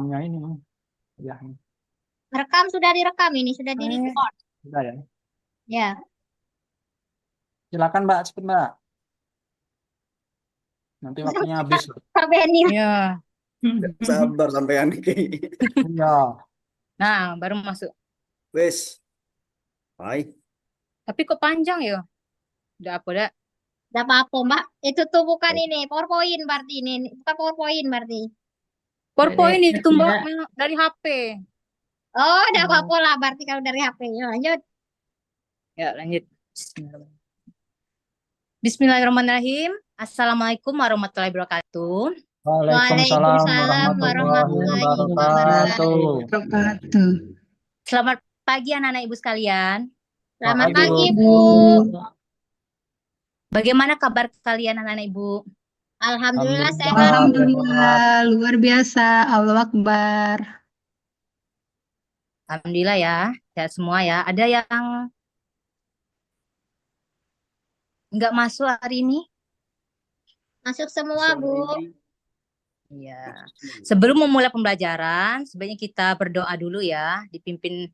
rekamnya ini. Ya, Rekam sudah direkam ini, sudah di record. sudah ya. Ya. Silakan Mbak, cepet Mbak. Nanti waktunya habis. Kak Benny. Ya. Sabar sampai Niki. Iya. Nah, baru masuk. Wes. Hai. Tapi kok panjang ya? Udah apa dah? Tidak apa-apa, Mbak. Itu tuh bukan ini, PowerPoint berarti ini. Bukan PowerPoint berarti. PowerPoint itu Mbak dari HP. Oh, tidak apa-apa lah berarti kalau dari HP. Ya, lanjut. Ya, lanjut. Bismillahirrahmanirrahim. Assalamualaikum warahmatullahi wabarakatuh. Waalaikumsalam warahmatullahi wabarakatuh. Selamat pagi anak-anak ibu sekalian. Selamat Pagi, pagi, Bu. Bu. Bagaimana kabar kalian anak-anak ibu? Alhamdulillah sehat. Alhamdulillah, luar biasa. Allah Akbar. Alhamdulillah ya, sehat semua ya. Ada yang nggak masuk hari ini? Masuk semua, Bu. Iya. Sebelum memulai pembelajaran, sebaiknya kita berdoa dulu ya, dipimpin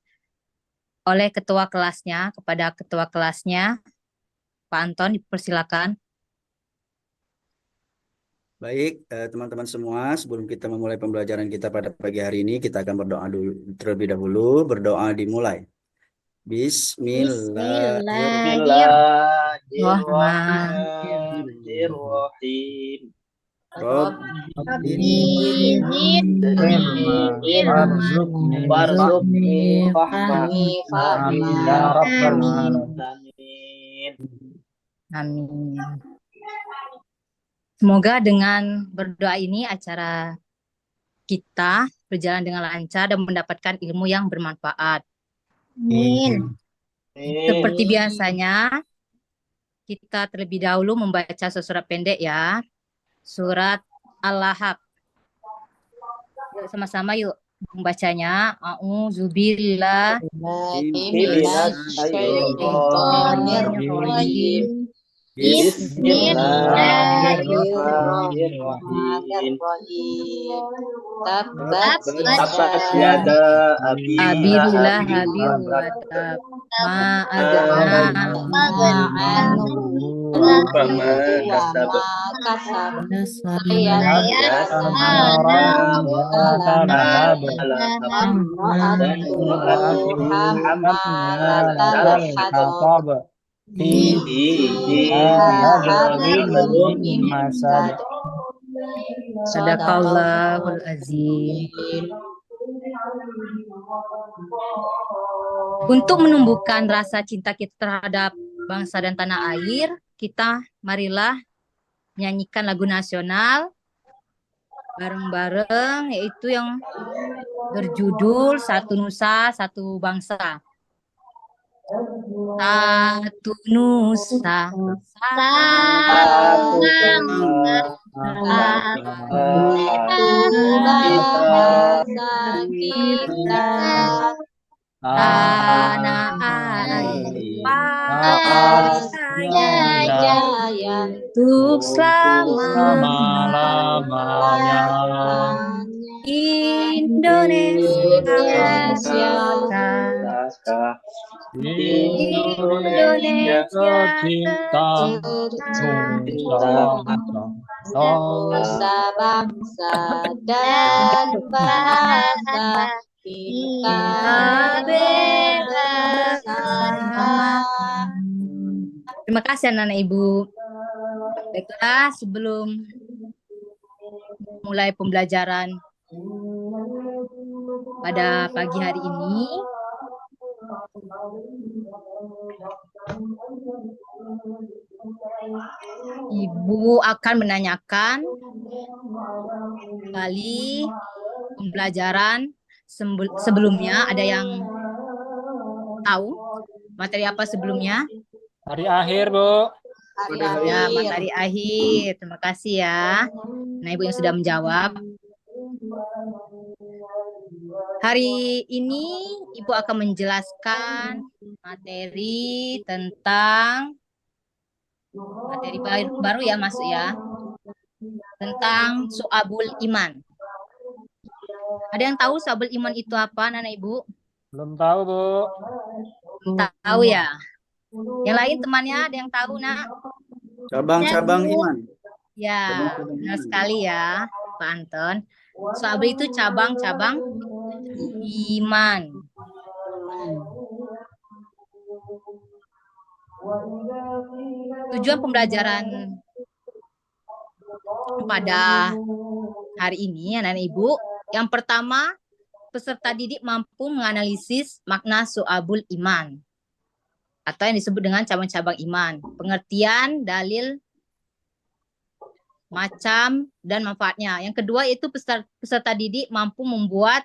oleh ketua kelasnya, kepada ketua kelasnya. Pak Anton, dipersilakan. Baik, teman-teman semua, sebelum kita memulai pembelajaran kita pada pagi hari ini, kita akan berdoa dulu terlebih dahulu. Berdoa dimulai. Bismillahirrahmanirrahim. Warzuqni fahmi ya Rabbal alamin. Amin. Semoga dengan berdoa ini acara kita berjalan dengan lancar dan mendapatkan ilmu yang bermanfaat. Amin. Seperti biasanya, kita terlebih dahulu membaca surat pendek ya. Surat Al-Lahab. Yuk sama-sama yuk membacanya. A'udzubillah. Bismillahirrahmanirrahim. Bismillahirrahmanirrahim. Tabbat yada abi lahabin wa tab. Ma Sadaqallahul azim. Untuk menumbuhkan rasa cinta kita terhadap bangsa dan tanah air, kita marilah menyanyikan lagu nasional bareng-bareng, yaitu yang berjudul Satu Nusa, Satu Bangsa. Satu nusa, satu Bangsa kita, tanah air jaya untuk selama-lamanya. Indonesia cinta bangsa dan bahasa kita bersama. Terima kasih anak-anak ibu. Baiklah, sebelum mulai pembelajaran pada pagi hari ini, Ibu akan menanyakan kali pembelajaran sebelumnya. Ada yang tahu materi apa sebelumnya? Hari akhir, Bu. Ya, materi akhir. Terima kasih ya. Nah, Ibu yang sudah menjawab. Hari ini Ibu akan menjelaskan materi tentang materi baru ya, masuk ya. Tentang Syu'abul Iman. Ada yang tahu syu'abul iman itu apa, anak ibu? Belum tahu, Bu. Belum tahu ya. Yang lain temannya ada yang tahu, nak? Cabang-cabang Bu. iman. Ya, Cabang-cabang benar iman. sekali ya, Pak Anton. Syu'abul itu cabang-cabang iman. Tujuan pembelajaran pada hari ini, anak-anak ibu, yang pertama, peserta didik mampu menganalisis makna syu'abul iman atau yang disebut dengan cabang-cabang iman, pengertian, dalil, macam, dan manfaatnya. Yang kedua yaitu peserta didik mampu membuat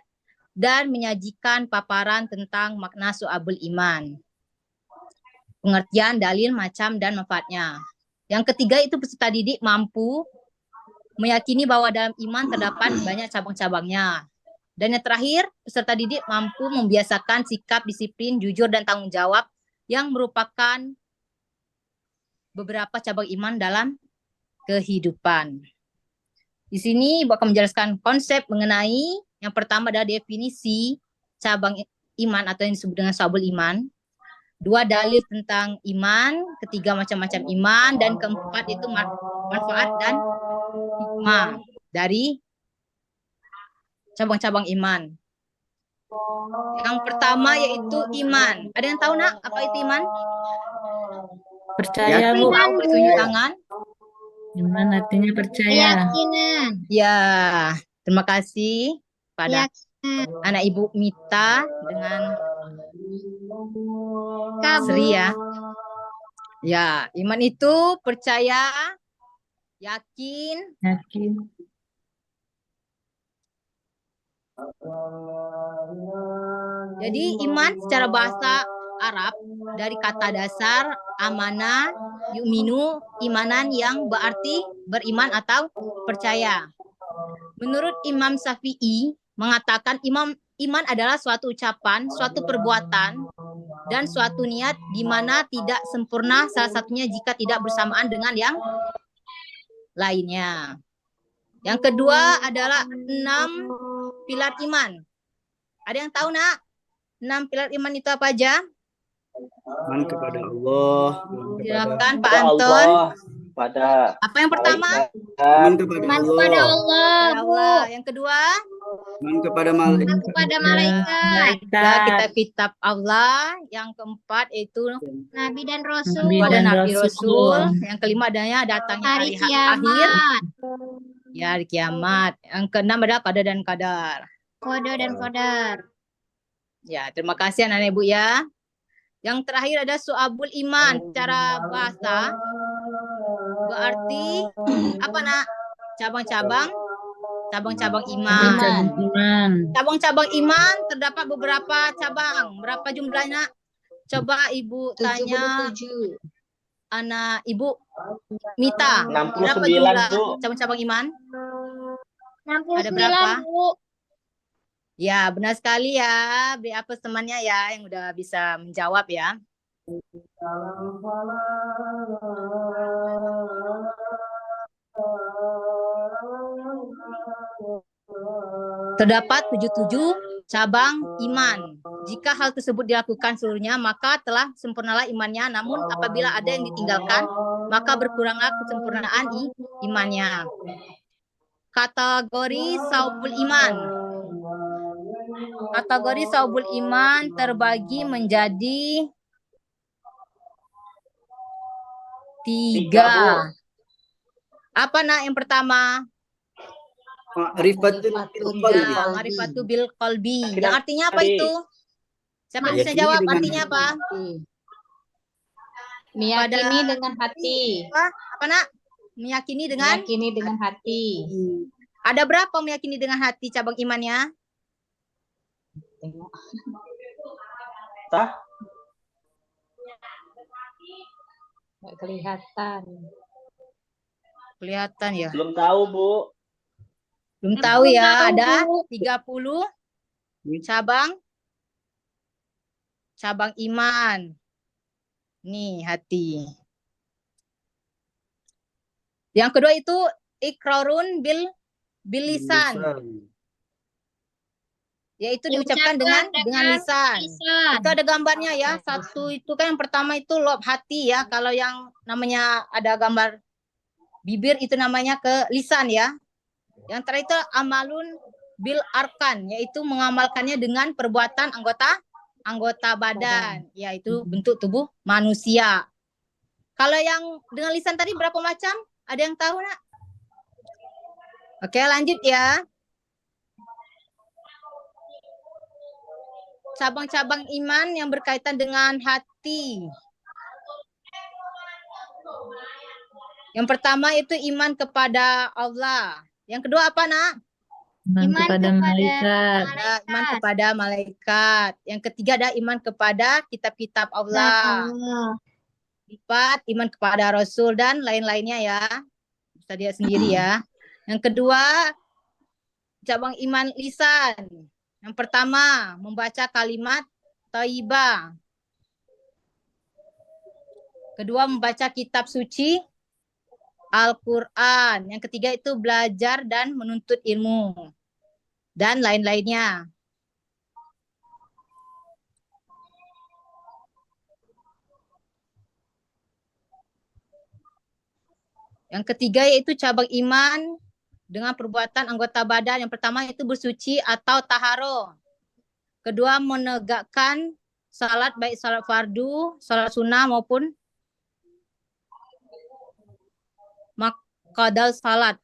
dan menyajikan paparan tentang makna syu'abul iman, pengertian, dalil, macam, dan manfaatnya. Yang ketiga itu peserta didik mampu meyakini bahwa dalam iman terdapat banyak cabang-cabangnya. Dan yang terakhir, peserta didik mampu membiasakan sikap disiplin, jujur, dan tanggung jawab yang merupakan beberapa cabang iman dalam kehidupan. Di sini Ibu akan menjelaskan konsep mengenai yang pertama adalah definisi cabang iman atau yang disebut dengan syu'abul iman. Dua, dalil tentang iman. Ketiga, macam-macam iman. Dan keempat itu manfaat dan hikmah dari cabang-cabang iman. Yang pertama yaitu iman. Ada yang tahu, nak, apa itu iman? Percaya, Yakin. Bu. Tahu, boleh tunjuk tangan. Iman artinya percaya. Keyakinan. Ya, terima kasih pada Keyakinan. anak Ibu Mita dengan Kabu. Sri ya. Ya, iman itu percaya, yakin, Yakin. jadi iman secara bahasa Arab dari kata dasar amanah, yu'minu, imanan yang berarti beriman atau percaya. Menurut Imam Syafi'i mengatakan iman adalah suatu ucapan, suatu perbuatan, dan suatu niat di mana tidak sempurna salah satunya jika tidak bersamaan dengan yang lainnya. Yang kedua adalah 6 pilar iman. Ada yang tahu, nak? 6 pilar iman itu apa aja? Iman kepada Allah. Iman kepada Silakan Pak Kepada Anton. Allah, pada Apa yang pertama? Iman kepada Iman kepada Allah. Allah, Kepada Bu. Allah. Yang kedua, Iman kepada malaikat. Iman kepada malaikat, adalah kitab-kitab Allah. Yang keempat itu Nabi dan Rasul, Nabi kepada dan Nabi Rasul. Rasul. Yang kelima adanya datangnya hari hari akhir. kiamat, Ya, hari kiamat. Yang keenam adalah qada dan qadar. kode dan kodar. Ya, terima kasih anak-anak ibu ya. Yang terakhir ada syu'abul iman secara bahasa. Berarti apa, nak? Cabang-cabang iman. Iman. Cabang-cabang iman terdapat beberapa cabang. Berapa jumlahnya? Coba ibu tanya 77. anak ibu Mita. 69, Berapa jumlah Bu. cabang-cabang iman? 69, Ada berapa? Bu. Ya, benar sekali ya. Beri apa temannya ya yang udah bisa menjawab ya. Terdapat 77 cabang iman. Jika hal tersebut dilakukan seluruhnya, maka telah sempurnalah imannya. Namun apabila ada yang ditinggalkan, maka berkuranglah kesempurnaan imannya. Kategori syu'abul iman. Kategori syu'abul iman terbagi menjadi 3. Apa, nak, yang pertama? Ma'rifatul qalbi. Ya, ma'rifatu bil qalbi. Akhirnya Yang artinya apa tadi. itu? Siapa yang bisa Meyakini jawab dengan artinya apa? Meyakini dengan hati. Apa, nak? Meyakini dengan? Meyakini dengan hati. Ada berapa meyakini dengan hati cabang imannya? Tah? Nggak kelihatan. Kelihatan ya. Belum tahu, Bu. Belum tahu ya. tahu, Ada Bu. 30 cabang iman. Nih, hati. Yang kedua itu ikrarun bil lisan. yaitu diucapkan dengan lisan. lisan. Itu ada gambarnya ya. Satu itu kan yang pertama itu lob hati ya. Kalau yang namanya ada gambar bibir itu namanya ke lisan ya. Yang terakhir itu amalun bil arkan, yaitu mengamalkannya dengan perbuatan anggota badan, yaitu bentuk tubuh manusia. Kalau yang dengan lisan tadi berapa macam? Ada yang tahu nak? Oke, lanjut ya. Cabang-cabang iman yang berkaitan dengan hati. Yang pertama itu iman kepada Allah. Yang kedua apa nak? Iman kepada malaikat. Ada iman kepada malaikat. Yang ketiga ada iman kepada kitab-kitab Allah. Empat, iman kepada Rasul dan lain-lainnya ya. Bisa dia sendiri ya. Yang kedua, cabang iman lisan. Yang pertama, membaca kalimat thayyibah. Kedua, membaca kitab suci Al-Quran. Yang ketiga itu belajar dan menuntut ilmu. Dan lain-lainnya. Yang ketiga yaitu cabang iman dengan perbuatan anggota badan. Yang pertama itu bersuci atau taharo. Kedua, menegakkan salat baik salat fardu, salat sunnah maupun qadal salat.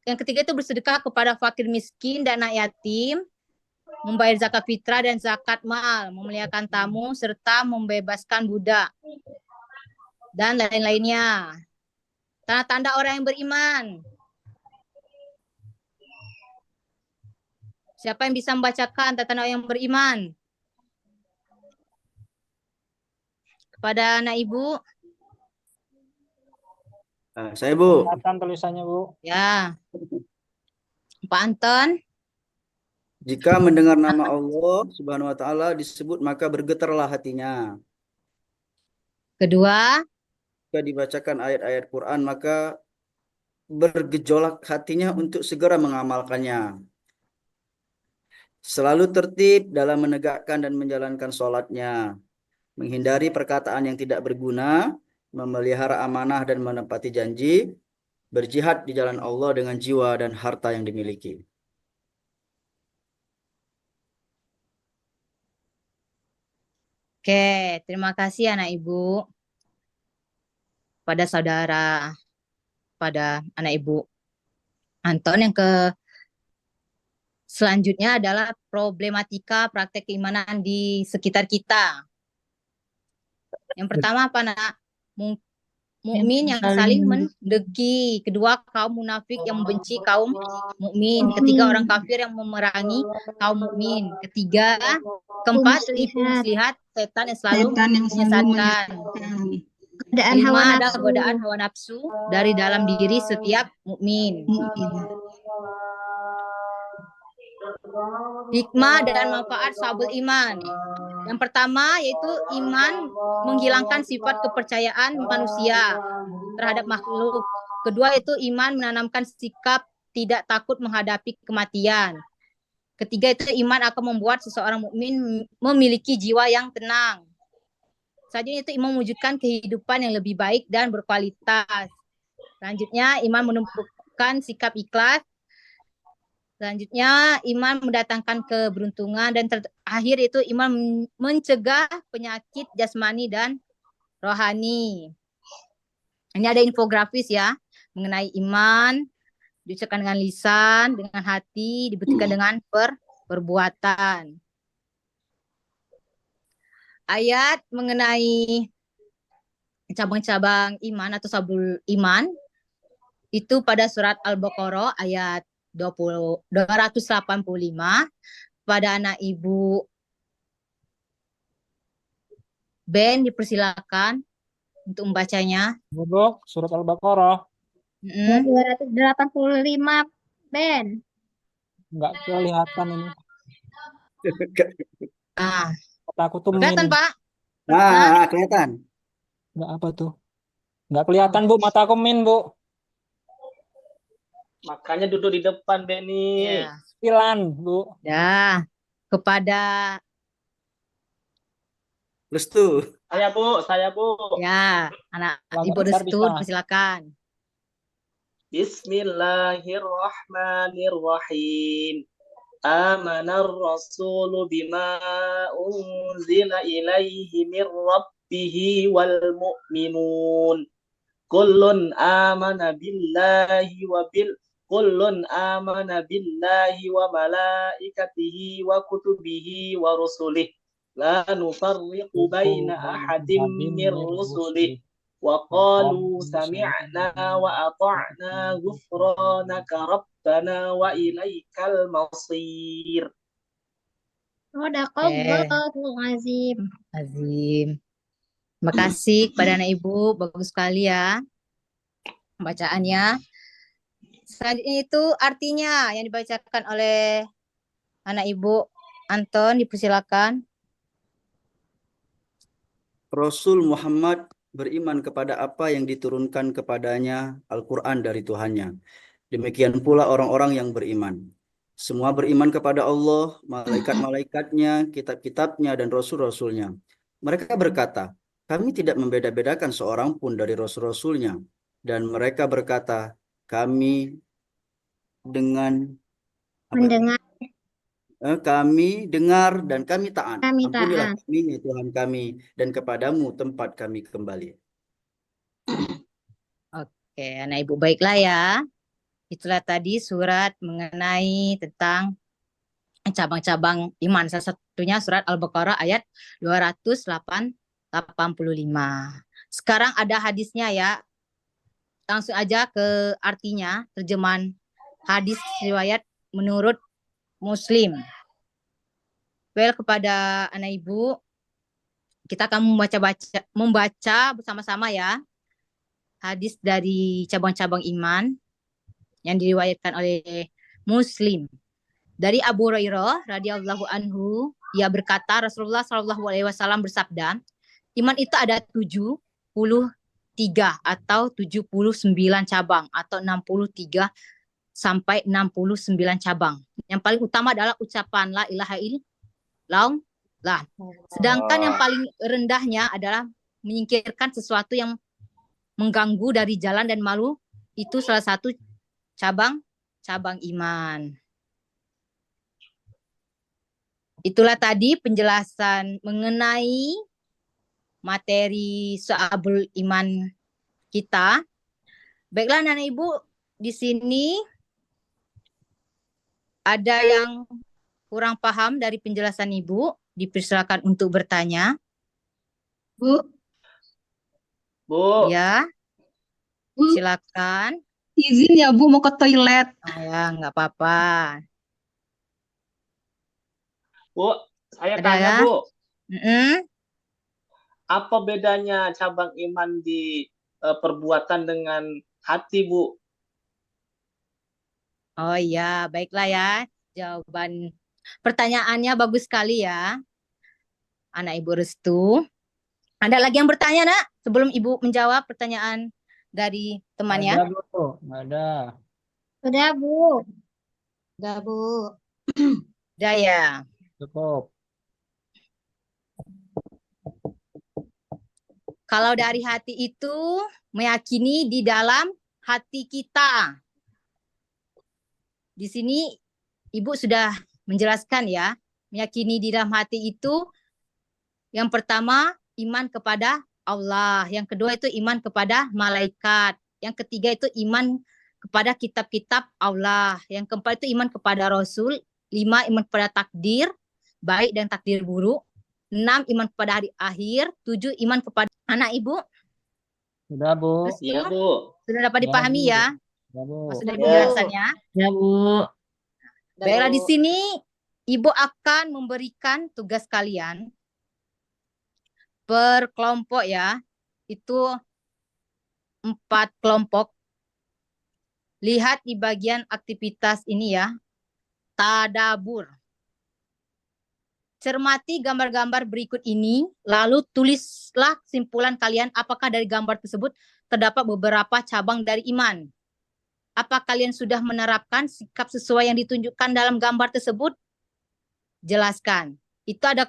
Yang ketiga itu bersedekah kepada fakir miskin dan anak yatim, membayar zakat fitrah dan zakat mal, memuliakan tamu, serta membebaskan budak, dan lain-lainnya. Tanda-tanda orang yang beriman. Siapa yang bisa membacakan tanda-tanda orang yang beriman? Kepada anak ibu. Saya Bu. Kelihatan tulisannya Bu. Ya. Pak Anton. Jika mendengar nama Allah Subhanahu wa taala disebut maka bergetarlah hatinya. Kedua. Jika dibacakan ayat-ayat Quran maka bergejolak hatinya untuk segera mengamalkannya. Selalu tertib dalam menegakkan dan menjalankan sholatnya. Menghindari perkataan yang tidak berguna, memelihara amanah dan menepati janji, berjihad di jalan Allah dengan jiwa dan harta yang dimiliki. Oke, terima kasih anak ibu. Pada saudara, pada anak ibu Anton. Yang selanjutnya adalah problematika praktek keimanan di sekitar kita. Yang pertama apa nak? Mukmin yang saling mendengki. Kedua, kaum munafik yang membenci kaum mukmin. Ketiga, orang kafir yang memerangi kaum mukmin. Keempat, tipu muslihat setan yang selalu menyesatkan. Kelima adalah godaan hawa nafsu dari dalam diri setiap mukmin. Hikmah dan manfaat sabul iman. Yang pertama yaitu iman menghilangkan sifat kepercayaan manusia terhadap makhluk. Kedua itu iman menanamkan sikap tidak takut menghadapi kematian. Ketiga itu iman akan membuat seseorang mukmin memiliki jiwa yang tenang. Selanjutnya itu iman mewujudkan kehidupan yang lebih baik dan berkualitas. Selanjutnya iman menumbuhkan sikap ikhlas. Selanjutnya, iman mendatangkan keberuntungan. Dan terakhir itu iman mencegah penyakit jasmani dan rohani. Ini ada infografis ya, mengenai iman, diucapkan dengan lisan, dengan hati, dibuktikan dengan perbuatan. Ayat mengenai cabang-cabang iman atau sabul iman, itu pada surat Al-Baqarah ayat 285. Pada anak ibu Ben dipersilakan untuk membacanya. Bu, surat Al-Baqarah. 285 Ben. Enggak kelihatan ini. Mataku tuh Kelihatan min. Pak? Nah, kelihatan. Enggak apa tuh? Enggak kelihatan Bu, mataku min Bu. Makanya duduk di depan, Beni. Ya. 9, Bu. Ya. Kepada Restu. Saya, Bu. ya anak Keluarga Ibu besar Restu, bisa. persilakan. Bismillahirrahmanirrahim. Amanar rasulu bima unzila ilaihi min rabbihi wal mu'minun. Kullun amana billahi wa malaikatihi wa kutubihi wa rusulih. La nufarriqu baina ahadin min rusulih. Wa qalu sami'na wa ata'na ghufranaka rabbana wa ilaikal masir. Shadaqallahul azim. Azim. Terima kasih kepada anak Ibu, bagus sekali ya pembacaannya. Selanjutnya itu artinya yang dibacakan oleh anak Ibu Anton, dipersilakan. Rasul Muhammad beriman kepada apa yang diturunkan kepadanya Al-Quran dari Tuhannya. Demikian pula orang-orang yang beriman. Semua beriman kepada Allah, malaikat-malaikatnya, kitab-kitabnya, dan rasul-rasulnya. Mereka berkata, kami tidak membeda-bedakan seorang pun dari rasul-rasulnya. Dan mereka berkata, kami dengan Mendengar kami dengar dan kami taat. Kami Ampunilah taat. kami, ya Tuhan kami, dan kepadamu tempat kami kembali. Oke, anak Ibu baiklah ya. Itulah tadi surat mengenai tentang cabang-cabang iman. Salah satunya surat Al-Baqarah ayat 285. Sekarang ada hadisnya ya. Langsung aja ke artinya, terjemahan hadis riwayat menurut Muslim. Well, kepada anak Ibu, kita akan membaca bersama-sama ya hadis dari cabang-cabang iman yang diriwayatkan oleh Muslim. Dari Abu Hurairah radhiyallahu anhu, ia berkata, Rasulullah Shallallahu alaihi wasallam bersabda, iman itu ada 73 atau 79 cabang atau 63 sampai 69 cabang. Yang paling utama adalah ucapan la ilaha illallah. Sedangkan yang paling rendahnya adalah menyingkirkan sesuatu yang mengganggu dari jalan dan malu. Itu salah satu cabang iman. Itulah tadi penjelasan mengenai materi so'abul iman kita. Baiklah anak Ibu, di sini ada yang kurang paham dari penjelasan Ibu, dipersilakan untuk bertanya. Bu, Bu, Ya, Bu, silakan. izin ya Bu mau ke toilet. Ya, nggak apa-apa. Bu, saya Ada tanya, ya? Bu. Apa bedanya cabang iman di perbuatan dengan hati, Bu? Oh iya, baiklah ya. Jawaban pertanyaannya bagus sekali ya, anak Ibu Restu. Ada lagi yang bertanya, Nak? Sebelum Ibu menjawab pertanyaan dari temannya. Ada, Bu. Ada. Sudah, Bu. Udah Bu. Udah ya. Cukup. Kalau dari hati itu meyakini di dalam hati kita. Di sini Ibu sudah menjelaskan ya, meyakini di dalam hati itu yang pertama iman kepada Allah, yang kedua itu iman kepada malaikat, yang ketiga itu iman kepada kitab-kitab Allah, yang keempat itu iman kepada Rasul, 5 iman kepada takdir baik dan takdir buruk, 6 iman kepada hari akhir, 7 iman kepada anak Ibu. Sudah, Bu. Iya, Bu. Sudah dapat dipahami ya Sudah, Bu. maksud dari Ya. penjelasannya. Ya Bu. Baiklah, di sini Ibu akan memberikan tugas kalian per kelompok ya. Itu 4 kelompok. Lihat di bagian aktivitas ini ya. Tadabur. Cermati gambar-gambar berikut ini, lalu tulislah kesimpulan kalian apakah dari gambar tersebut terdapat beberapa cabang dari iman. Apa kalian sudah menerapkan sikap sesuai yang ditunjukkan dalam gambar tersebut? Jelaskan. Itu ada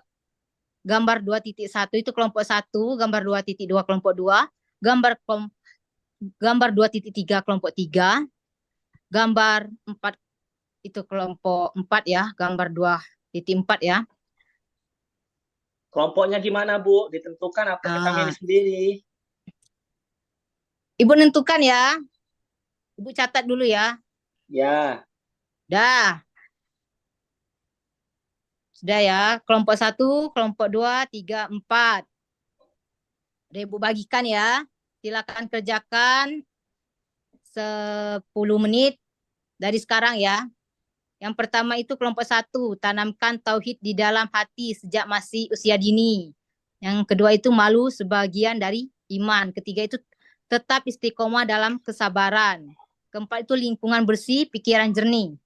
gambar 2.1 itu kelompok 1, gambar 2.2 kelompok 2, gambar 2.3 kelompok 3, gambar 4 itu kelompok 4 ya, gambar 2.4 ya. Kelompoknya gimana, Bu? Ditentukan apa kita milih sendiri? Ibu nentukan ya. Ibu catat dulu ya. Ya, Dah. Sudah ya. Kelompok 1, kelompok 2, 3, 4. Udah Ibu bagikan ya. Silakan kerjakan 10 menit dari sekarang ya. Yang pertama itu kelompok 1, tanamkan tauhid di dalam hati sejak masih usia dini. Yang kedua itu malu sebagian dari iman. Ketiga itu tetap istiqomah dalam kesabaran. Keempat itu lingkungan bersih, pikiran jernih.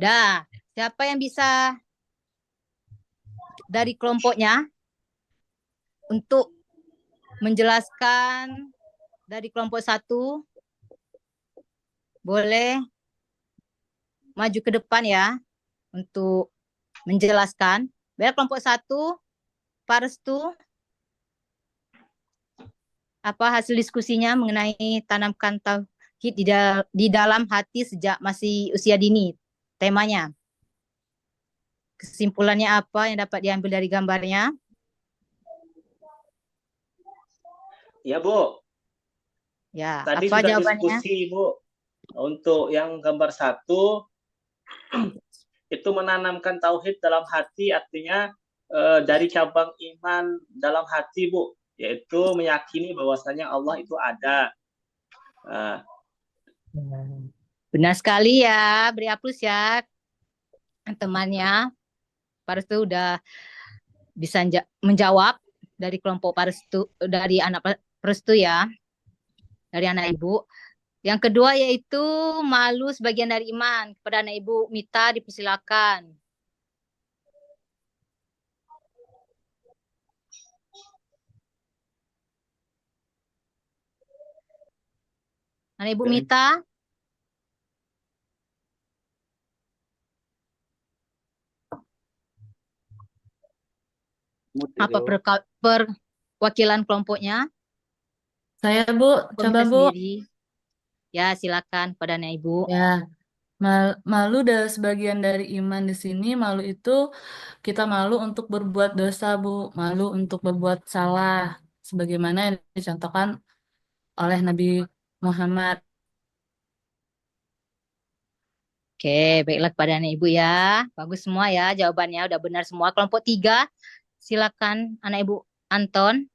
Dah, siapa yang bisa dari kelompoknya untuk menjelaskan dari kelompok 1? Boleh maju ke depan ya untuk menjelaskan. Baik, kelompok 1, Pak Restu, apa hasil diskusinya mengenai tanamkan tauhid di dalam hati sejak masih usia dini? Temanya. Kesimpulannya apa yang dapat diambil dari gambarnya? ya Bu. Ya, Tadi apa sudah jawabannya? diskusi, Bu. Untuk yang gambar 1, itu menanamkan tauhid dalam hati, artinya dari cabang iman dalam hati, Bu, yaitu meyakini bahwasanya Allah itu ada. Benar sekali ya, beri aplaus ya temannya. Pak Restu udah bisa menjawab dari kelompok Pak Restu, dari anak Pak Restu ya, dari anak Ibu. Yang kedua yaitu malu sebagian dari iman. Kepada anak Ibu Mita dipersilakan. Anak Ibu Mita. Apa perwakilan kelompoknya? Saya, Bu. Coba, Komite Bu. sendiri. Ya, silakan pada anak Ibu. Ya, malu dari sebagian dari iman di sini. Malu itu kita malu untuk berbuat dosa, Bu. Malu untuk berbuat salah. Sebagaimana yang dicontohkan oleh Nabi Muhammad. Oke, baiklah kepada anak Ibu ya. Bagus semua ya jawabannya, udah benar semua. Kelompok 3, silakan anak Ibu Anton.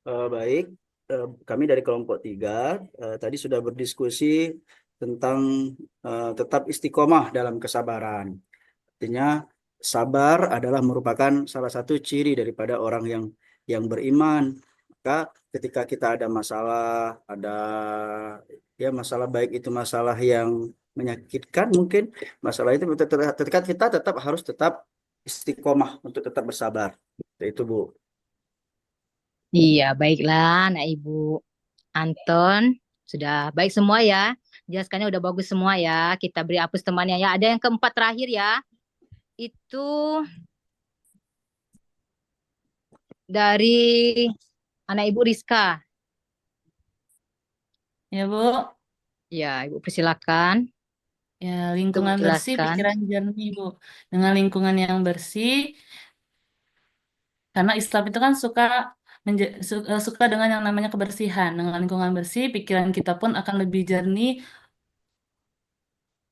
Baik, kami dari kelompok 3 tadi sudah berdiskusi tentang tetap istiqomah dalam kesabaran. Artinya sabar adalah merupakan salah satu ciri daripada orang yang beriman. Maka ketika kita ada masalah, masalah, baik itu masalah yang menyakitkan, mungkin masalah itu kita tetap harus tetap istiqomah untuk tetap bersabar. Itu Bu. Iya, baiklah anak Ibu Anton. Sudah baik semua ya. Jelaskannya udah bagus semua ya. Kita beri aplaus temannya ya. Ada yang keempat terakhir ya. Itu dari anak Ibu Rizka. Ya, Bu. Ya, Ibu persilakan. Ya, lingkungan bersih, menjelaskan. pikiran jernih, Bu. Dengan lingkungan yang bersih, karena Islam itu kan suka dengan yang namanya kebersihan. Dengan lingkungan bersih, pikiran kita pun akan lebih jernih.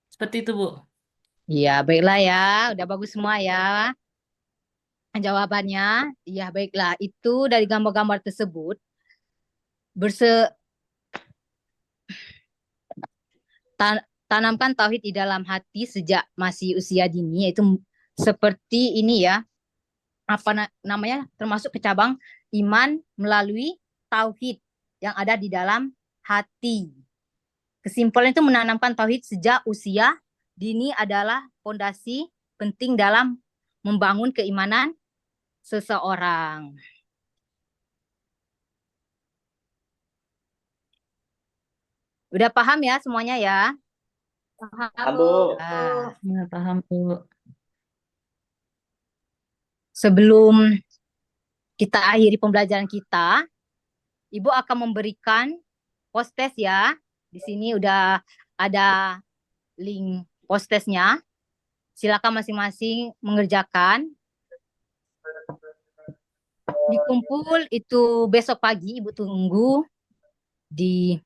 Seperti itu, Bu. Iya, baiklah ya. Udah bagus semua ya. Jawabannya, ya baiklah. Itu dari gambar-gambar tersebut tanamkan tauhid di dalam hati sejak masih usia dini, yaitu seperti ini ya. Apa namanya? Termasuk ke cabang iman melalui tauhid yang ada di dalam hati. Kesimpulan itu menanamkan tauhid sejak usia dini adalah fondasi penting dalam membangun keimanan seseorang. Udah paham ya semuanya ya? Paham, Bu. Ah, Ya, paham, Bu. sebelum kita akhiri pembelajaran kita, Ibu akan memberikan post test ya. Di sini udah ada link post testnya. Silakan masing-masing mengerjakan. Dikumpul itu besok pagi Ibu tunggu di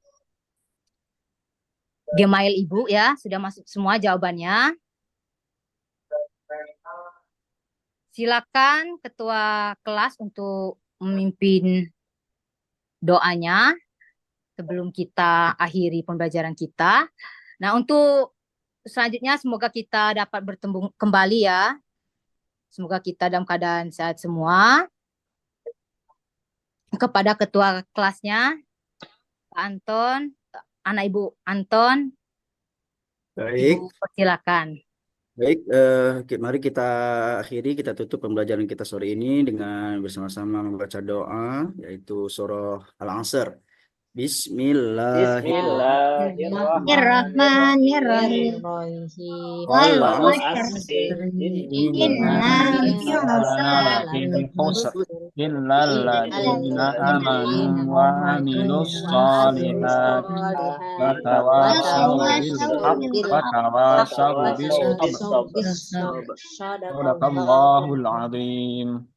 Gmail Ibu ya. Sudah masuk semua jawabannya. Silakan ketua kelas untuk memimpin doanya sebelum kita akhiri pembelajaran kita. Nah, untuk selanjutnya semoga kita dapat bertemu kembali ya. Semoga kita dalam keadaan sehat semua. Kepada ketua kelasnya, Pak Anton, anak Ibu Anton, Baik. Ibu persilakan. Baik, mari kita akhiri, kita tutup pembelajaran kita sore ini dengan bersama-sama membaca doa, yaitu surah Al-Asr. Bismillahirrahmanirrahim. Wal Wal asri, innal insana إلا الذين آمنوا وعملوا الصالحات وتواصوا بالحق وتواصوا بالصبر صدق الله العظيم.